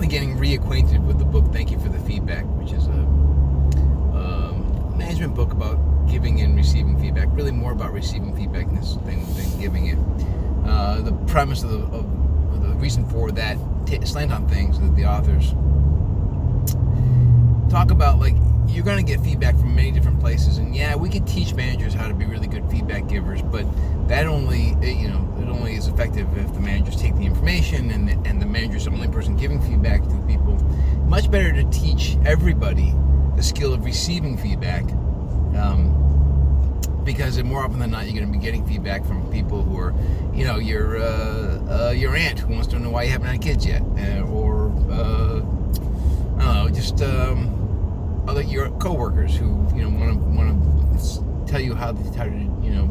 currently getting reacquainted with the book Thank You for the Feedback, which is a management book about giving and receiving feedback, really more about receiving feedback than giving it. The premise of the reason for that slant on things that the authors talk about, like, you're going to get feedback from many different places, and yeah, we can teach managers how to be really good feedback givers, but that only is effective if the managers take the information and the manager's the only person giving feedback to the people. Much better to teach everybody the skill of receiving feedback, because more often than not, you're going to be getting feedback from people who are, your aunt who wants to know why you haven't had kids yet, or I don't know, just other your coworkers who want to tell you how to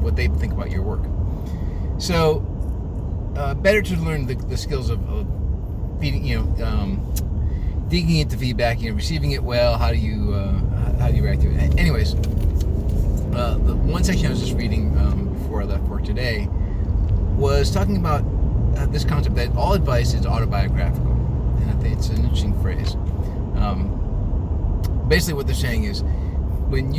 what they think about your work. So better to learn the skills of feeding, digging into feedback, receiving it well. How do you react to it? Anyways, the one section I was just reading before I left work today was talking about this concept that all advice is autobiographical, and I think it's an interesting phrase. Basically, what they're saying is, when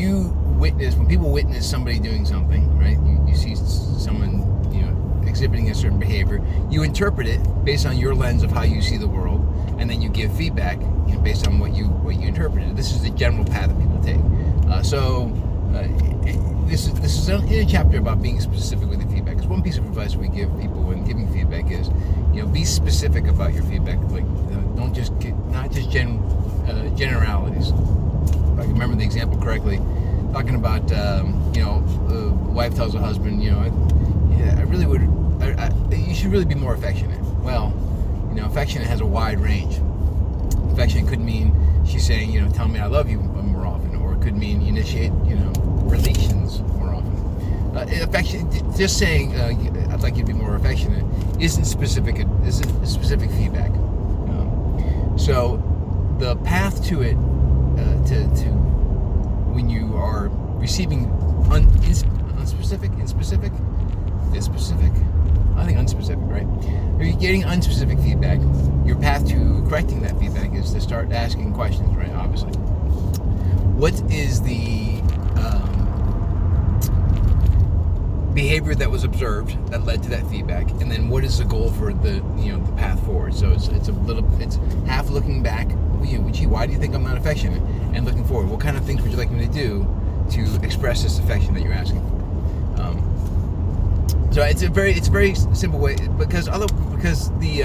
people witness somebody doing something, right? You see someone, exhibiting a certain behavior. You interpret it based on your lens of how you see the world, and then you give feedback, based on what you interpreted. This is the general path that people take. This is in a chapter about being specific with your feedback. Because one piece of advice we give people when giving feedback is, be specific about your feedback. Like, don't just not just generalities. If I can remember the example correctly, talking about the wife tells her husband, I really would, you should really be more affectionate. Well, affectionate has a wide range. Affectionate could mean she's saying, tell me I love you more often, or it could mean initiate, relations more often. Affection, just saying I'd like you to be more affectionate isn't specific feedback. So the path to it, to when you are receiving unspecific, I think unspecific, right? If you're getting unspecific feedback, your path to correcting that feedback is to start asking questions, right? Obviously, what is the behavior that was observed that led to that feedback, and then what is the goal for the the path forward? So it's half looking back. Why do you think I'm not affectionate? And looking forward, what kind of things would you like me to do to express this affection that you're asking for? So it's a very simple way, because the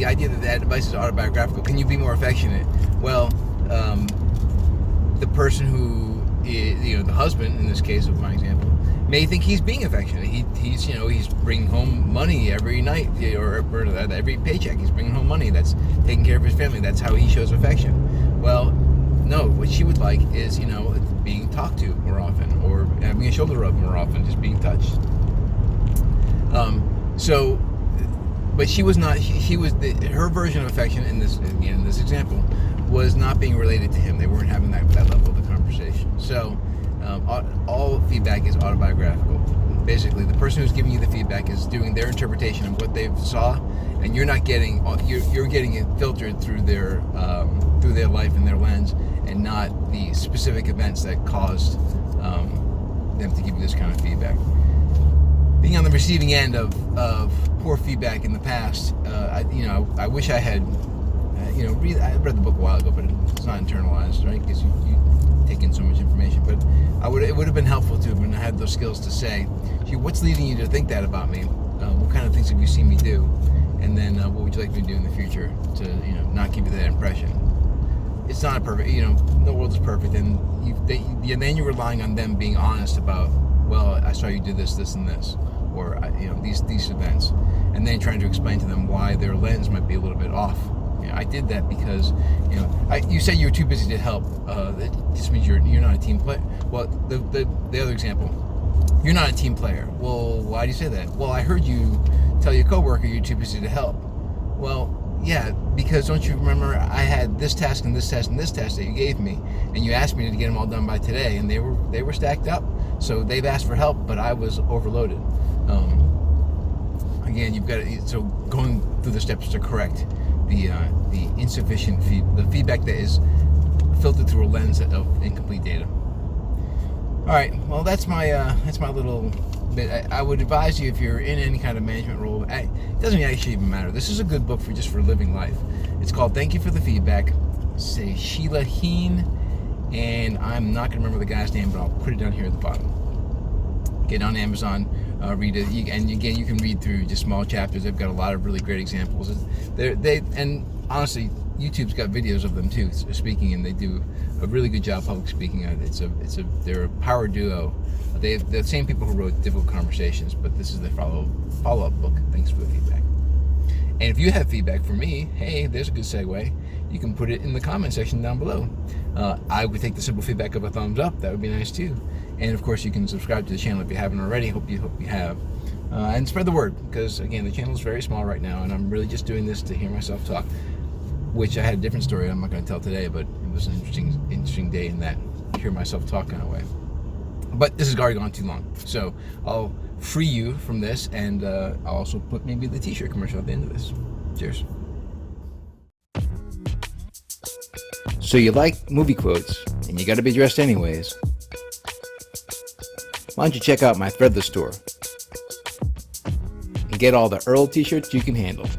idea that advice is autobiographical. Can you be more affectionate? Well, the person who is, the husband in this case of my example, may think he's being affectionate. He's bringing home money every night, or every paycheck. He's bringing home money that's taking care of his family. That's how he shows affection. Well, no, what she would like is, being talked to more often, or having a shoulder rub more often, just being touched. But she was not. Her version of affection in this example was not being related to him. They weren't having that level of the conversation. So all feedback is autobiographical. Basically, the person who's giving you the feedback is doing their interpretation of what they saw, and you're not getting. You're getting it filtered through their life and their lens, and not the specific events that caused them to give you this kind of feedback. Being on the receiving end of poor feedback in the past, I wish I had, I read the book a while ago, but it's not internalized, right? Because you take in so much information. But it would have been helpful to have had those skills to say, gee, what's leading you to think that about me? What kind of things have you seen me do? And then what would you like me to do in the future to, not give you that impression? It's not perfect, no world is perfect, and then you're relying on them being honest about, well, I saw you do this, and this, or these events, and then trying to explain to them why their lens might be a little bit off. I did that because you said you were too busy to help. That just means you're not a team player. Well, the other example, you're not a team player. Well, why do you say that? Well, I heard you tell your coworker you're too busy to help. Well, yeah, because don't you remember I had this task and this task and this task that you gave me, and you asked me to get them all done by today, and they were stacked up. So they've asked for help, but I was overloaded. Again, you've got to, so going through the steps to correct the insufficient the feedback that is filtered through a lens of incomplete data. All right, well, that's my little bit. I would advise you, if you're in any kind of management role, it doesn't actually even matter. This is a good book for living life. It's called Thank You for the Feedback. Say Sheila Heen, and I'm not going to remember the guy's name, but I'll put it down here at the bottom. Get on Amazon, read it, and again, you can read through just small chapters. They've got a lot of really great examples. And honestly, YouTube's got videos of them too, speaking, and they do a really good job public speaking. They're a power duo. They're the same people who wrote Difficult Conversations, but this is their follow-up book. Thanks for the feedback. And if you have feedback for me, hey, there's a good segue. You can put it in the comment section down below. I would take the simple feedback of a thumbs up. That would be nice too. And of course, you can subscribe to the channel if you haven't already. Hope you have. And spread the word, because again, the channel is very small right now, and I'm really just doing this to hear myself talk. Which I had a different story I'm not going to tell today, but it was an interesting day in that hear myself talk kind of way. But this has already gone too long, so I'll free you from this, and I'll also put maybe the t-shirt commercial at the end of this. Cheers. So you like movie quotes, and you got to be dressed anyways. Why don't you check out my Threadless store and get all the Earl t-shirts you can handle.